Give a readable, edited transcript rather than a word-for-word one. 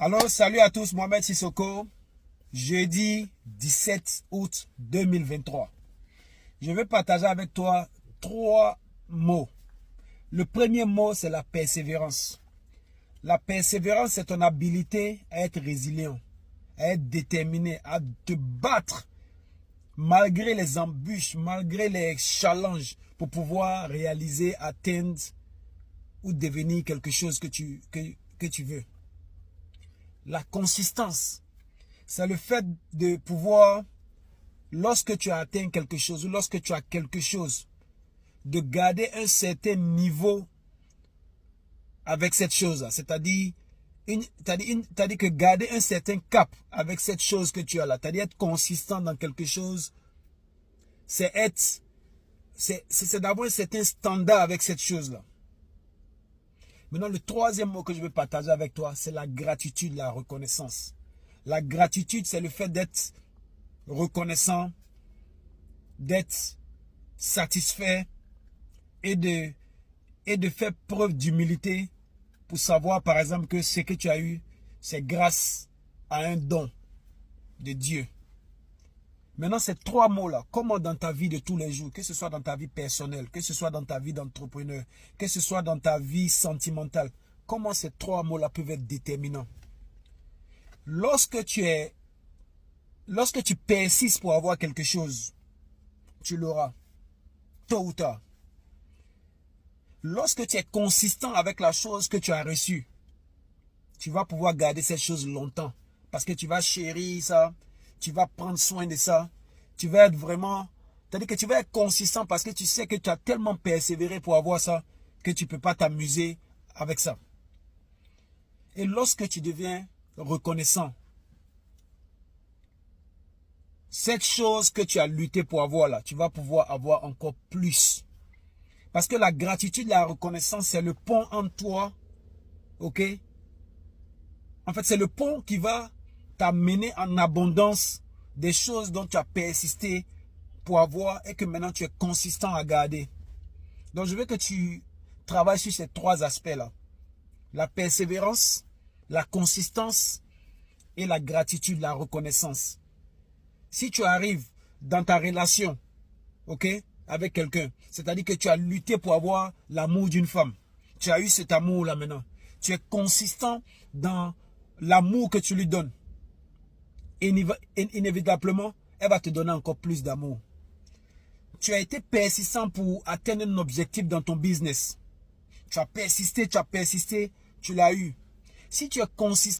Alors, salut à tous, Mohamed Sissoko, jeudi 17 août 2023. Je vais partager avec toi 3 mots. Le premier mot, c'est la persévérance. La persévérance, c'est ton habilité à être résilient, à être déterminé, à te battre malgré les embûches, malgré les challenges pour pouvoir réaliser, atteindre ou devenir quelque chose que tu veux. La consistance, c'est le fait de pouvoir, lorsque tu as atteint quelque chose ou lorsque tu as quelque chose, de garder un certain niveau avec cette chose-là. C'est-à-dire que garder un certain cap avec cette chose que tu as là, c'est-à-dire être consistant dans quelque chose, c'est d'avoir un certain standard avec cette chose-là. Maintenant, le troisième mot que je vais partager avec toi, c'est la gratitude, la reconnaissance. La gratitude, c'est le fait d'être reconnaissant, d'être satisfait et de faire preuve d'humilité pour savoir, par exemple, que ce que tu as eu, c'est grâce à un don de Dieu. Maintenant, ces 3 mots-là, comment dans ta vie de tous les jours, que ce soit dans ta vie personnelle, que ce soit dans ta vie d'entrepreneur, que ce soit dans ta vie sentimentale, comment ces 3 mots-là peuvent être déterminants. Lorsque tu persistes pour avoir quelque chose, tu l'auras, tôt ou tard. Lorsque tu es consistant avec la chose que tu as reçue, tu vas pouvoir garder cette chose longtemps. Parce que tu vas chérir ça, tu vas prendre soin de ça, tu vas être vraiment... C'est-à-dire que tu vas être consistant parce que tu sais que tu as tellement persévéré pour avoir ça que tu ne peux pas t'amuser avec ça. Et lorsque tu deviens reconnaissant, cette chose que tu as lutté pour avoir là, tu vas pouvoir avoir encore plus. Parce que la gratitude, la reconnaissance, c'est le pont entre toi, ok? En fait, c'est le pont qui va t'amener en abondance des choses dont tu as persisté pour avoir et que maintenant tu es consistant à garder. Donc, je veux que tu travailles sur ces 3 aspects-là. La persévérance, la consistance et la gratitude, la reconnaissance. Si tu arrives dans ta relation, ok, avec quelqu'un, c'est-à-dire que tu as lutté pour avoir l'amour d'une femme, tu as eu cet amour-là maintenant, tu es consistant dans l'amour que tu lui donnes, inévitablement, elle va te donner encore plus d'amour. Tu as été persistant pour atteindre un objectif dans ton business. Tu as persisté, tu l'as eu. Si tu es consistant